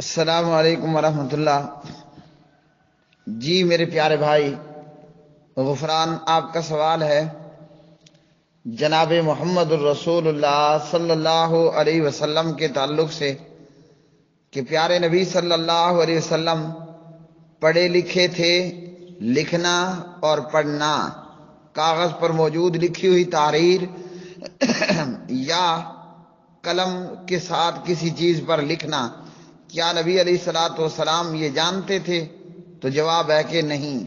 السلام علیکم ورحمۃ اللہ۔ جی میرے پیارے بھائی، غفران آپ کا سوال ہے جناب محمد الرسول اللہ صلی اللہ علیہ وسلم کے تعلق سے کہ پیارے نبی صلی اللہ علیہ وسلم پڑھے لکھے تھے۔ لکھنا اور پڑھنا، کاغذ پر موجود لکھی ہوئی تحریر یا قلم کے ساتھ کسی چیز پر لکھنا، کیا نبی علیہ الصلوۃ والسلام یہ جانتے تھے؟ تو جواب ہے کہ نہیں۔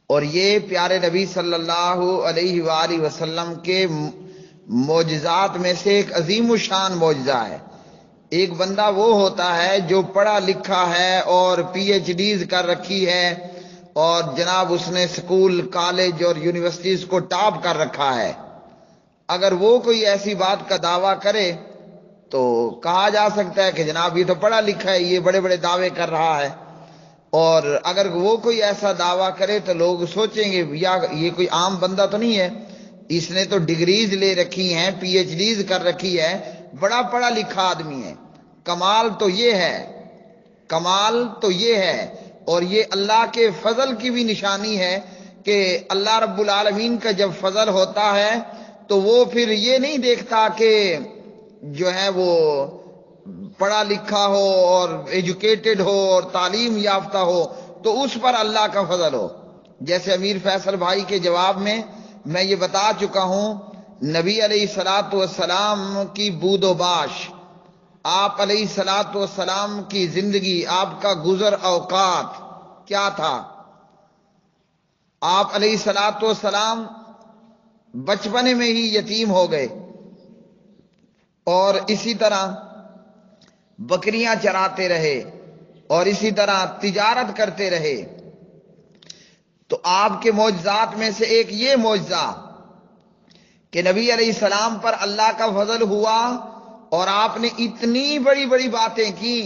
اور یہ پیارے نبی صلی اللہ علیہ وآلہ وسلم کے معجزات میں سے ایک عظیم الشان معجزہ ہے۔ ایک بندہ وہ ہوتا ہے جو پڑھا لکھا ہے اور پی ایچ ڈیز کر رکھی ہے، اور جناب اس نے سکول، کالج اور یونیورسٹیز کو ٹاپ کر رکھا ہے۔ اگر وہ کوئی ایسی بات کا دعویٰ کرے تو کہا جا سکتا ہے کہ جناب یہ تو پڑھا لکھا ہے، یہ بڑے بڑے دعوے کر رہا ہے۔ اور اگر وہ کوئی ایسا دعویٰ کرے تو لوگ سوچیں گے یا یہ کوئی عام بندہ تو نہیں ہے، اس نے تو ڈگریز لے رکھی ہیں، پی ایچ ڈیز کر رکھی ہے، بڑا پڑھا لکھا آدمی ہے۔ کمال تو یہ ہے، کمال تو یہ ہے، اور یہ اللہ کے فضل کی بھی نشانی ہے کہ اللہ رب العالمین کا جب فضل ہوتا ہے تو وہ پھر یہ نہیں دیکھتا کہ جو ہے وہ پڑھا لکھا ہو اور ایجوکیٹڈ ہو اور تعلیم یافتہ ہو تو اس پر اللہ کا فضل ہو۔ جیسے امیر فیصل بھائی کے جواب میں یہ بتا چکا ہوں، نبی علیہ الصلوۃ والسلام کی بود و باش، آپ علیہ الصلوۃ والسلام کی زندگی، آپ کا گزر اوقات کیا تھا۔ آپ علیہ الصلوۃ والسلام بچپنے میں ہی یتیم ہو گئے، اور اسی طرح بکریاں چراتے رہے، اور اسی طرح تجارت کرتے رہے۔ تو آپ کے معجزات میں سے ایک یہ معجزہ کہ نبی علیہ السلام پر اللہ کا فضل ہوا اور آپ نے اتنی بڑی بڑی باتیں کی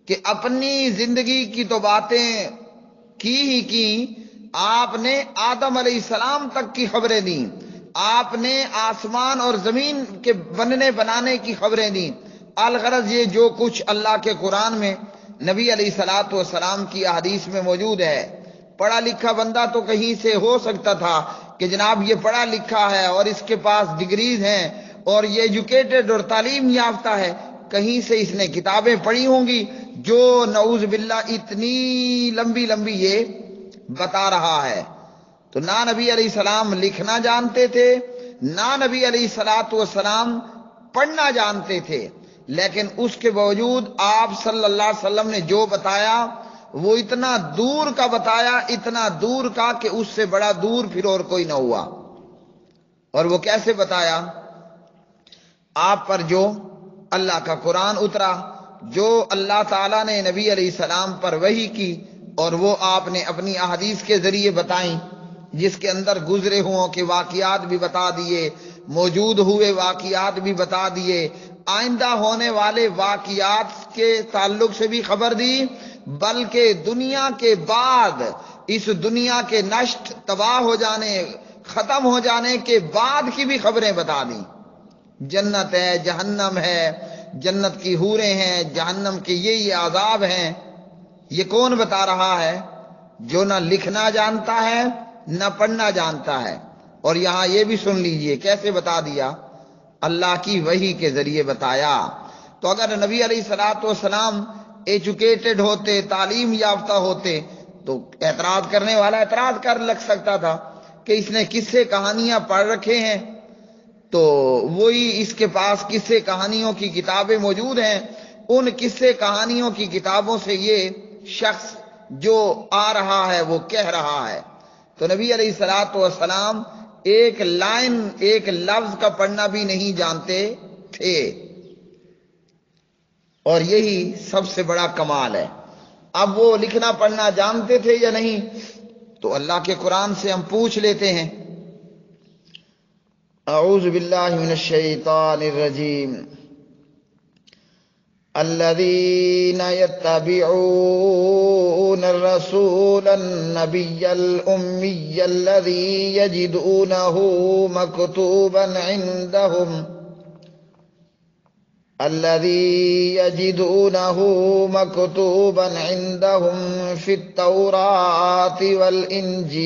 کہ اپنی زندگی کی تو باتیں کی ہی کی، آپ نے آدم علیہ السلام تک کی خبریں دیں، آپ نے آسمان اور زمین کے بننے بنانے کی خبریں دیں۔ الغرض یہ جو کچھ اللہ کے قرآن میں، نبی علیہ الصلوۃ والسلام کی احادیث میں موجود ہے۔ پڑھا لکھا بندہ تو کہیں سے ہو سکتا تھا کہ جناب یہ پڑھا لکھا ہے اور اس کے پاس ڈگریز ہیں اور یہ ایجوکیٹڈ اور تعلیم یافتہ ہے، کہیں سے اس نے کتابیں پڑھی ہوں گی جو نعوذ باللہ اتنی لمبی لمبی یہ بتا رہا ہے۔ تو نہ نبی علیہ السلام لکھنا جانتے تھے، نہ نبی علیہ الصلوۃ والسلام پڑھنا جانتے تھے، لیکن اس کے باوجود آپ صلی اللہ علیہ وسلم نے جو بتایا وہ اتنا دور کا بتایا، اتنا دور کا کہ اس سے بڑا دور پھر اور کوئی نہ ہوا۔ اور وہ کیسے بتایا؟ آپ پر جو اللہ کا قرآن اترا، جو اللہ تعالیٰ نے نبی علیہ السلام پر وحی کی، اور وہ آپ نے اپنی احادیث کے ذریعے بتائیں، جس کے اندر گزرے ہوں کے واقعات بھی بتا دیے، موجود ہوئے واقعات بھی بتا دیے، آئندہ ہونے والے واقعات کے تعلق سے بھی خبر دی، بلکہ دنیا کے بعد، اس دنیا کے نشٹ، تباہ ہو جانے، ختم ہو جانے کے بعد کی بھی خبریں بتا دیں۔ جنت ہے، جہنم ہے، جنت کی حوریں ہیں، جہنم کے یہ عذاب ہیں۔ یہ کون بتا رہا ہے؟ جو نہ لکھنا جانتا ہے نہ پڑھنا جانتا ہے۔ اور یہاں یہ بھی سن لیجئے کیسے بتا دیا، اللہ کی وحی کے ذریعے بتایا۔ تو اگر نبی علیہ الصلوۃ والسلام ایجوکیٹڈ ہوتے، تعلیم یافتہ ہوتے، تو اعتراض کرنے والا اعتراض کر لگ سکتا تھا کہ اس نے قصے کہانیاں پڑھ رکھے ہیں، تو وہی اس کے پاس قصے کہانیوں کی کتابیں موجود ہیں، ان قصے کہانیوں کی کتابوں سے یہ شخص جو آ رہا ہے وہ کہہ رہا ہے۔ تو نبی علیہ الصلوۃ والسلام ایک لائن، ایک لفظ کا پڑھنا بھی نہیں جانتے تھے، اور یہی سب سے بڑا کمال ہے۔ اب وہ لکھنا پڑھنا جانتے تھے یا نہیں، تو اللہ کے قرآن سے ہم پوچھ لیتے ہیں۔ اعوذ باللہ من الشیطان الرجیم۔ الذين يتبعون الرسول النبي الأمي الذي يجدونه مكتوبا عندهم الذي يجدونه مكتوبا عندهم في التوراة والإنجيل،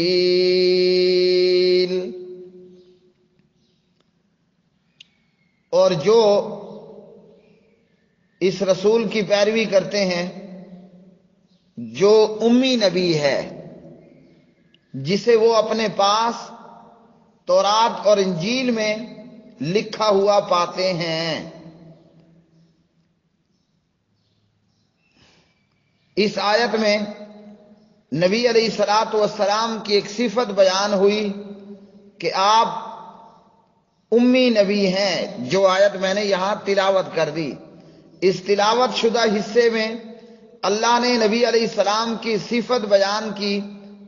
اور جو اس رسول کی پیروی کرتے ہیں جو امی نبی ہے، جسے وہ اپنے پاس تورات اور انجیل میں لکھا ہوا پاتے ہیں۔ اس آیت میں نبی علیہ الصلوۃ والسلام کی ایک صفت بیان ہوئی کہ آپ امی نبی ہیں، جو آیت میں نے یہاں تلاوت کر دی۔ اس تلاوت شدہ حصے میں اللہ نے نبی علیہ السلام کی صفت بیان کی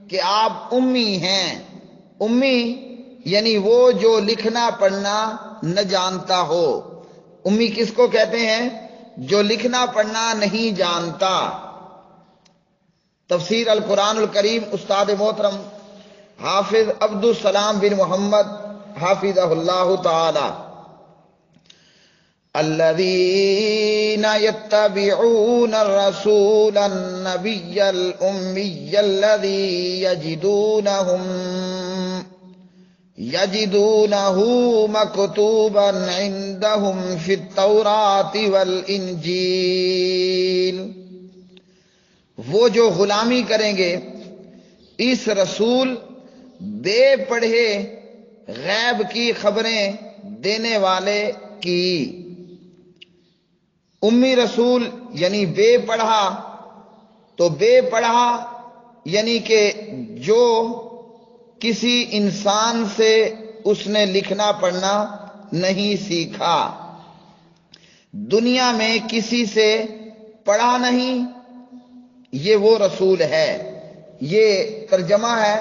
کہ آپ امی ہیں۔ امی یعنی وہ جو لکھنا پڑھنا نہ جانتا ہو۔ امی کس کو کہتے ہیں؟ جو لکھنا پڑھنا نہیں جانتا۔ تفسیر القرآن الکریم استاد محترم حافظ عبدالسلام بن محمد حافظہ اللہ تعالی۔ الذين يتبعون الرسول النبي الأمي الذي يجدونه مكتوبا عندهم في التوراة والإنجيل، وہ جو غلامی کریں گے اس رسول بے پڑھے غیب کی خبریں دینے والے کی۔ امی رسول یعنی بے پڑھا، تو بے پڑھا یعنی کہ جو کسی انسان سے اس نے لکھنا پڑھنا نہیں سیکھا، دنیا میں کسی سے پڑھا نہیں، یہ وہ رسول ہے۔ یہ ترجمہ ہے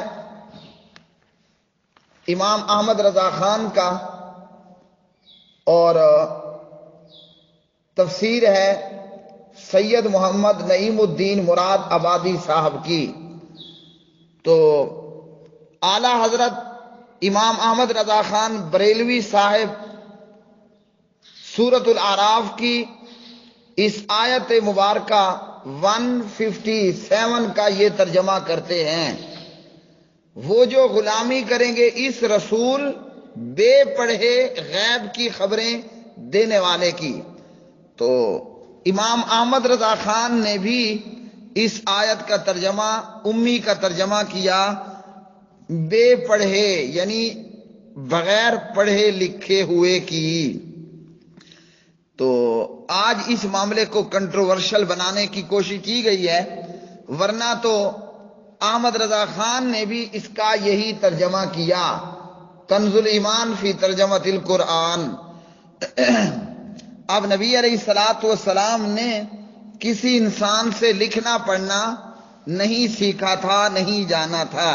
امام احمد رضا خان کا، اور تفسیر ہے سید محمد نعیم الدین مراد آبادی صاحب کی۔ تو اعلی حضرت امام احمد رضا خان بریلوی صاحب سورۃ الاعراف کی اس آیت مبارکہ 157 کا یہ ترجمہ کرتے ہیں، وہ جو غلامی کریں گے اس رسول بے پڑھے غیب کی خبریں دینے والے کی۔ تو امام احمد رضا خان نے بھی اس آیت کا ترجمہ امی کا ترجمہ کیا بے پڑھے یعنی بغیر پڑھے لکھے ہوئے کی۔ تو آج اس معاملے کو کنٹروورشل بنانے کی کوشش کی گئی ہے، ورنہ تو احمد رضا خان نے بھی اس کا یہی ترجمہ کیا، کنز الایمان فی ترجمۃ القرآن۔ اب نبی علیہ الصلوۃ والسلام نے کسی انسان سے لکھنا پڑھنا نہیں سیکھا تھا، نہیں جانا تھا،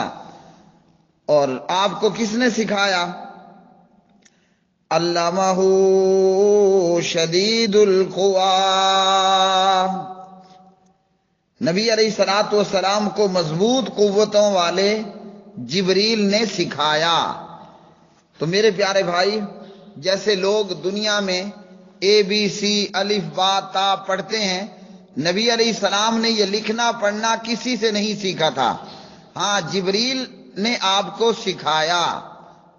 اور آپ کو کس نے سکھایا؟ علمہ شدید القویٰ، نبی علیہ الصلوۃ والسلام کو مضبوط قوتوں والے جبریل نے سکھایا۔ تو میرے پیارے بھائی، جیسے لوگ دنیا میں ABC الف با تا پڑھتے ہیں، نبی علیہ السلام نے یہ لکھنا پڑھنا کسی سے نہیں سیکھا تھا، ہاں جبریل نے آپ کو سکھایا۔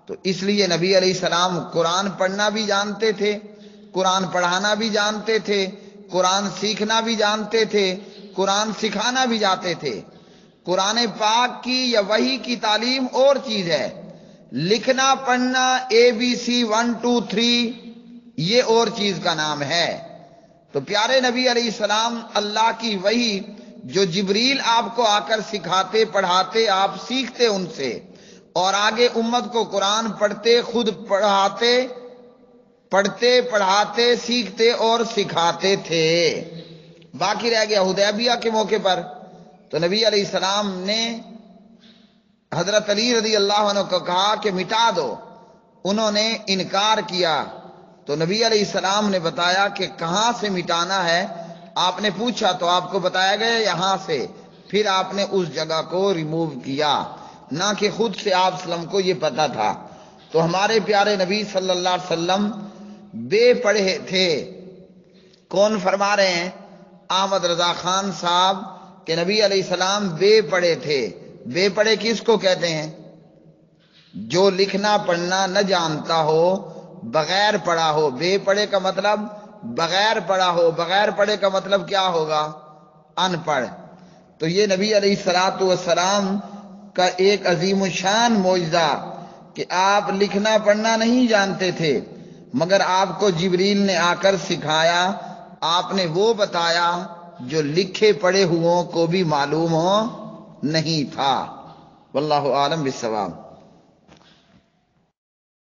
تو اس لیے نبی علیہ السلام قرآن پڑھنا بھی جانتے تھے، قرآن پڑھانا بھی جانتے تھے، قرآن سیکھنا بھی جانتے تھے، قرآن سکھانا بھی جاتے تھے۔ قرآن پاک کی یا وحی کی تعلیم اور چیز ہے، لکھنا پڑھنا ABC 1 2 3 یہ اور چیز کا نام ہے۔ تو پیارے نبی علیہ السلام اللہ کی وحی جو جبریل آپ کو آ کر سکھاتے پڑھاتے، آپ سیکھتے ان سے، اور آگے امت کو قرآن پڑھتے، خود پڑھتے پڑھاتے سیکھتے اور سکھاتے تھے۔ باقی رہ گیا حدیبیہ کے موقع پر، تو نبی علیہ السلام نے حضرت علی رضی اللہ عنہ کو کہا کہ مٹا دو، انہوں نے انکار کیا، تو نبی علیہ السلام نے بتایا کہ کہاں سے مٹانا ہے۔ آپ نے پوچھا تو آپ کو بتایا گیا یہاں سے، پھر آپ نے اس جگہ کو ریموو کیا، نہ کہ خود سے آپ وسلم کو یہ پتا تھا۔ تو ہمارے پیارے نبی صلی اللہ علیہ وسلم بے پڑھے تھے، کون فرما رہے ہیں؟ احمد رضا خان صاحب کہ نبی علیہ السلام بے پڑھے تھے۔ بے پڑھے کس کو کہتے ہیں؟ جو لکھنا پڑھنا نہ جانتا ہو، بغیر پڑھا ہو۔ بے پڑھے کا مطلب بغیر پڑھا ہو، بغیر پڑھے کا مطلب کیا ہوگا؟ ان پڑھ۔ تو یہ نبی علیہ الصلوۃ والسلام کا ایک عظیم الشان معجزہ کہ آپ لکھنا پڑھنا نہیں جانتے تھے، مگر آپ کو جبریل نے آ کر سکھایا، آپ نے وہ بتایا جو لکھے پڑھے ہوں کو بھی معلوم ہو نہیں تھا۔ واللہ عالم بالصواب۔